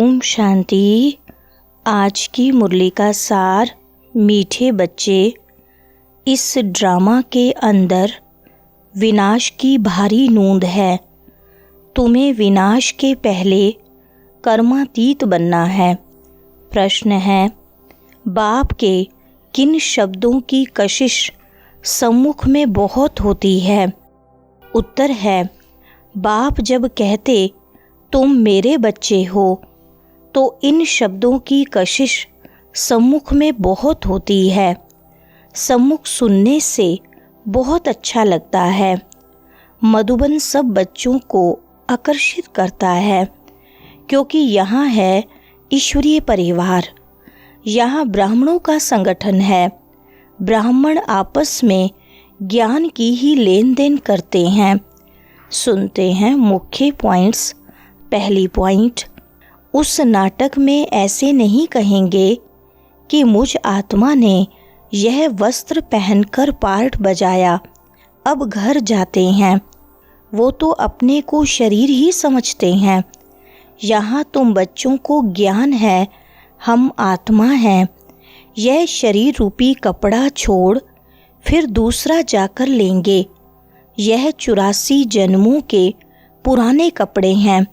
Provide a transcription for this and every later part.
ओम शांति। आज की मुरली का सार। मीठे बच्चे, इस ड्रामा के अंदर विनाश की भारी नूंद है। तुम्हें विनाश के पहले कर्मातीत बनना है। प्रश्न है, बाप के किन शब्दों की कशिश सम्मुख में बहुत होती है? उत्तर है, बाप जब कहते तुम मेरे बच्चे हो तो इन शब्दों की कशिश सम्मुख में बहुत होती है। सम्मुख सुनने से बहुत अच्छा लगता है। मधुबन सब बच्चों को आकर्षित करता है, क्योंकि यहाँ है ईश्वरीय परिवार। यहाँ ब्राह्मणों का संगठन है। ब्राह्मण आपस में ज्ञान की ही लेन देन करते हैं। सुनते हैं मुख्य पॉइंट्स। पहली पॉइंट, उस नाटक में ऐसे नहीं कहेंगे कि मुझ आत्मा ने यह वस्त्र पहनकर पार्ट बजाया, अब घर जाते हैं। वो तो अपने को शरीर ही समझते हैं। यहाँ तुम बच्चों को ज्ञान है हम आत्मा हैं। यह शरीर रूपी कपड़ा छोड़ फिर दूसरा जाकर लेंगे। यह 84 जन्मों के पुराने कपड़े हैं।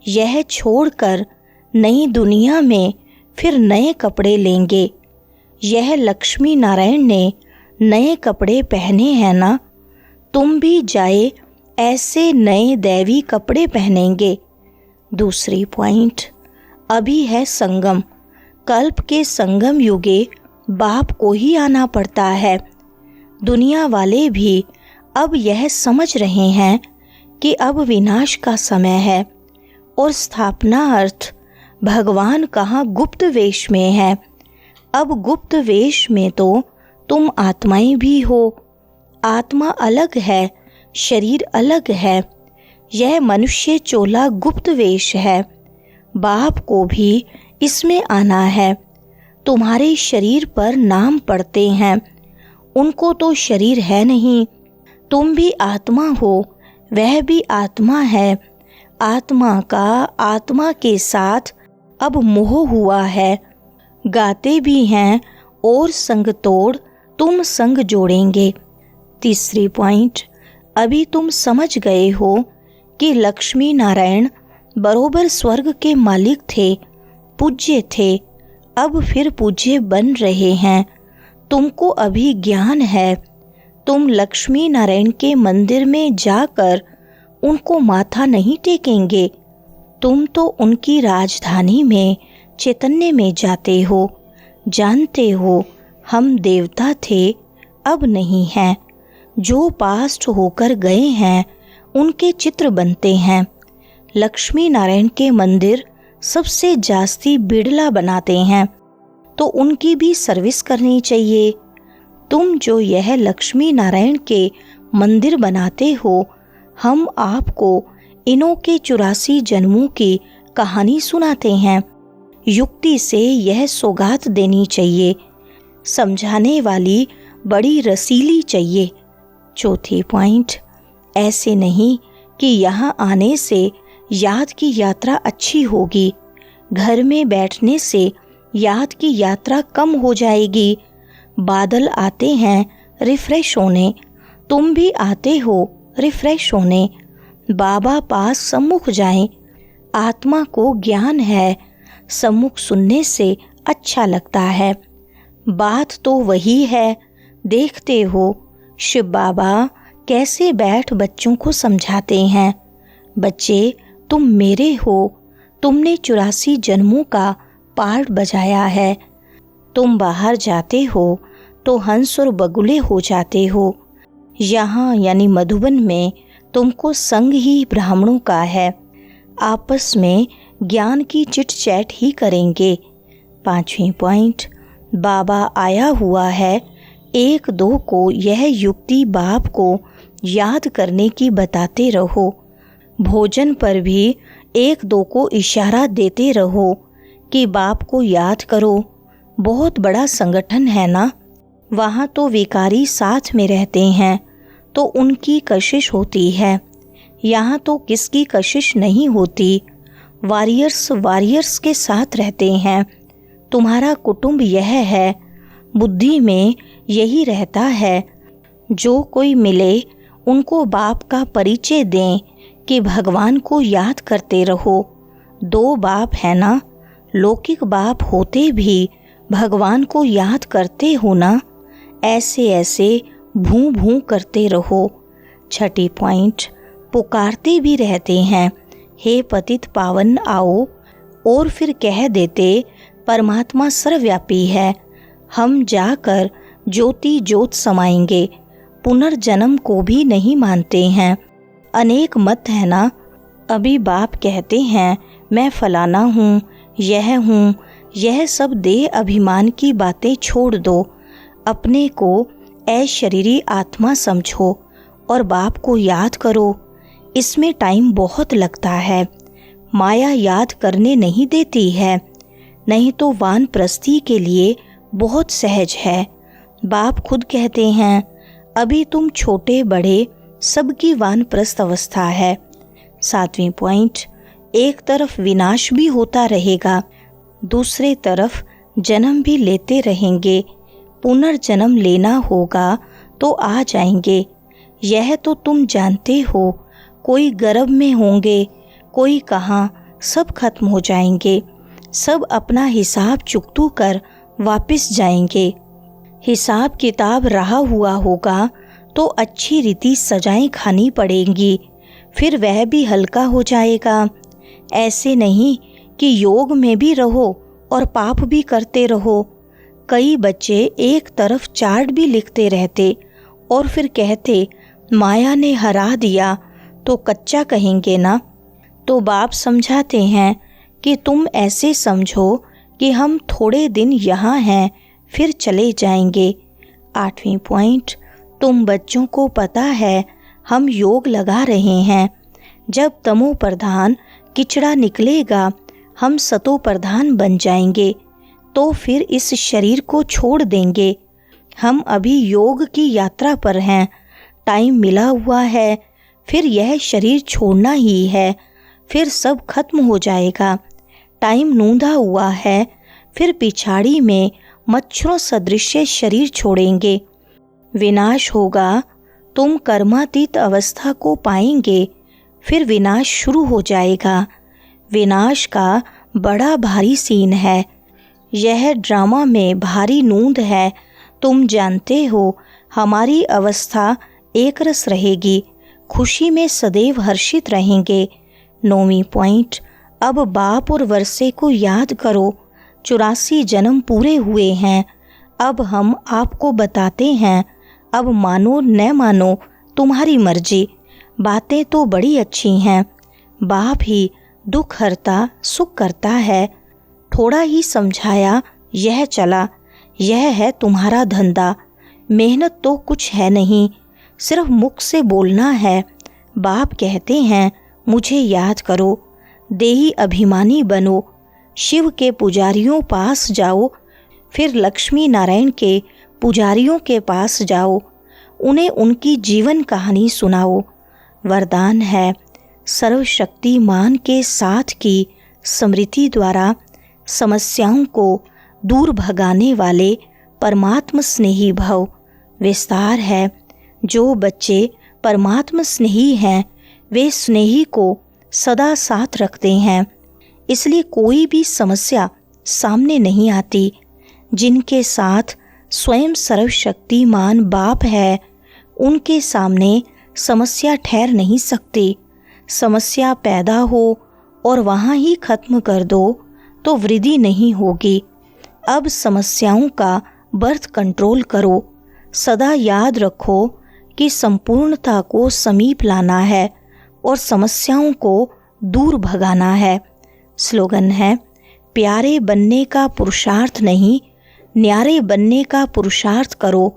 यह छोड़कर नई दुनिया में फिर नए कपड़े लेंगे। यह लक्ष्मी नारायण ने नए कपड़े पहने हैं ना, तुम भी जाए ऐसे नए दैवी कपड़े पहनेंगे। दूसरी पॉइंट, अभी है संगम। कल्प के संगम युगे बाप को ही आना पड़ता है। दुनिया वाले भी अब यह समझ रहे हैं कि अब विनाश का समय है और स्थापना अर्थ भगवान कहाँ गुप्त वेश में है। अब गुप्त वेश में तो तुम आत्माएं भी हो। आत्मा अलग है, शरीर अलग है। यह मनुष्य चोला गुप्त वेश है। बाप को भी इसमें आना है। तुम्हारे शरीर पर नाम पड़ते हैं, उनको तो शरीर है नहीं। तुम भी आत्मा हो, वह भी आत्मा है। आत्मा का आत्मा के साथ अब मोह हुआ है। गाते भी हैं और संग तोड़ तुम संग जोड़ेंगे। तीसरी पॉइंट, अभी तुम समझ गए हो कि लक्ष्मी नारायण बरोबर स्वर्ग के मालिक थे, पूज्य थे। अब फिर पूज्य बन रहे हैं। तुमको अभी ज्ञान है। तुम लक्ष्मी नारायण के मंदिर में जाकर उनको माथा नहीं टेकेंगे। तुम तो उनकी राजधानी में चैतन्य में जाते हो। जानते हो हम देवता थे, अब नहीं हैं। जो पास्ट होकर गए हैं उनके चित्र बनते हैं। लक्ष्मी नारायण के मंदिर सबसे जास्ती बिड़ला बनाते हैं, तो उनकी भी सर्विस करनी चाहिए। तुम जो यह लक्ष्मी नारायण के मंदिर बनाते हो, हम आपको इनों के 84 जन्मों की कहानी सुनाते हैं। युक्ति से यह सौगात देनी चाहिए। समझाने वाली बड़ी रसीली चाहिए। चौथी पॉइंट, ऐसे नहीं कि यहाँ आने से याद की यात्रा अच्छी होगी। घर में बैठने से याद की यात्रा कम हो जाएगी। बादल आते हैं रिफ्रेश होने, तुम भी आते हो रिफ्रेश होने। बाबा पास सम्मुख जाएं। आत्मा को ज्ञान है, सम्मुख सुनने से अच्छा लगता है। बात तो वही है। देखते हो शिव बाबा कैसे बैठ बच्चों को समझाते हैं। बच्चे, तुम मेरे हो। तुमने 84 जन्मों का पार्ट बजाया है। तुम बाहर जाते हो तो हंस और बगुले हो जाते हो। यहाँ यानी मधुबन में तुमको संग ही ब्राह्मणों का है। आपस में ज्ञान की चिट चैट ही करेंगे। पांचवी पॉइंट, बाबा आया हुआ है। एक दो को यह युक्ति बाप को याद करने की बताते रहो। भोजन पर भी एक दो को इशारा देते रहो कि बाप को याद करो। बहुत बड़ा संगठन है ना, वहाँ तो विकारी साथ में रहते हैं तो उनकी कशिश होती है। यहाँ तो किसकी कशिश नहीं होती। वारियर्स के साथ रहते हैं। तुम्हारा कुटुंब यह है, बुद्धि में यही रहता है। जो कोई मिले उनको बाप का परिचय दें कि भगवान को याद करते रहो। 2 बाप है ना, लौकिक बाप होते भी भगवान को याद करते हो ना, ऐसे ऐसे भूं भूं करते रहो। 6 पॉइंट, पुकारते भी रहते हैं, हे पतित पावन आओ, और फिर कह देते परमात्मा सर्वव्यापी है, हम जाकर ज्योति ज्योत समाएंगे। पुनर्जन्म को भी नहीं मानते हैं। अनेक मत है ना। अभी बाप कहते हैं मैं फलाना हूँ, यह सब देह अभिमान की बातें छोड़ दो, अपने को अशरीरी आत्मा समझो और बाप को याद करो। इसमें टाइम बहुत लगता है, माया याद करने नहीं देती है, नहीं तो वानप्रस्थी के लिए बहुत सहज है। बाप खुद कहते हैं अभी तुम छोटे बड़े सबकी वानप्रस्थ अवस्था है। 7 पॉइंट, एक तरफ विनाश भी होता रहेगा, दूसरे तरफ जन्म भी लेते रहेंगे। पुनर्जन्म लेना होगा तो आ जाएंगे, यह तो तुम जानते हो। कोई गर्भ में होंगे, कोई कहाँ, सब खत्म हो जाएंगे। सब अपना हिसाब चुकतू कर वापस जाएंगे। हिसाब किताब रहा हुआ होगा तो अच्छी रीति सजाएं खानी पड़ेंगी, फिर वह भी हल्का हो जाएगा। ऐसे नहीं कि योग में भी रहो और पाप भी करते रहो। कई बच्चे एक तरफ चार्ट भी लिखते रहते और फिर कहते माया ने हरा दिया, तो कच्चा कहेंगे ना। तो बाप समझाते हैं कि तुम ऐसे समझो कि हम थोड़े दिन यहाँ हैं, फिर चले जाएंगे। 8 पॉइंट, तुम बच्चों को पता है हम योग लगा रहे हैं। जब तमो प्रधान किचड़ा निकलेगा, हम सतो प्रधान बन जाएंगे, तो फिर इस शरीर को छोड़ देंगे। हम अभी योग की यात्रा पर हैं, टाइम मिला हुआ है, फिर यह शरीर छोड़ना ही है, फिर सब खत्म हो जाएगा। टाइम नूंदा हुआ है, फिर पिछाड़ी में मच्छरों सदृश शरीर छोड़ेंगे। विनाश होगा, तुम कर्मातीत अवस्था को पाएंगे, फिर विनाश शुरू हो जाएगा। विनाश का बड़ा भारी सीन है, यह ड्रामा में भारी नूंद है। तुम जानते हो हमारी अवस्था एक रस रहेगी, खुशी में सदैव हर्षित रहेंगे। 9 पॉइंट, अब बाप और वर्षे को याद करो। 84 जन्म पूरे हुए हैं। अब हम आपको बताते हैं, अब मानो न मानो तुम्हारी मर्जी। बातें तो बड़ी अच्छी हैं, बाप ही दुख हरता सुख करता है। थोड़ा ही समझाया, यह चला, यह है तुम्हारा धंधा। मेहनत तो कुछ है नहीं, सिर्फ मुख से बोलना है। बाप कहते हैं मुझे याद करो, देही अभिमानी बनो, शिव के पुजारियों पास जाओ, फिर लक्ष्मी नारायण के पुजारियों के पास जाओ, उन्हें उनकी जीवन कहानी सुनाओ। वरदान है सर्वशक्तिमान के साथ की स्मृति द्वारा समस्याओं को दूर भगाने वाले परमात्म स्नेही भव। विस्तार है, जो बच्चे परमात्म स्नेही हैं वे स्नेही को सदा साथ रखते हैं, इसलिए कोई भी समस्या सामने नहीं आती। जिनके साथ स्वयं सर्वशक्तिमान बाप है, उनके सामने समस्या ठहर नहीं सकती। समस्या पैदा हो और वहाँ ही खत्म कर दो तो वृद्धि नहीं होगी। अब समस्याओं का बर्थ कंट्रोल करो। सदा याद रखो कि संपूर्णता को समीप लाना है और समस्याओं को दूर भगाना है। स्लोगन है, प्यारे बनने का पुरुषार्थ नहीं, न्यारे बनने का पुरुषार्थ करो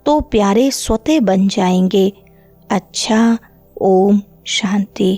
तो प्यारे स्वतः बन जाएंगे। अच्छा, ओम शांति।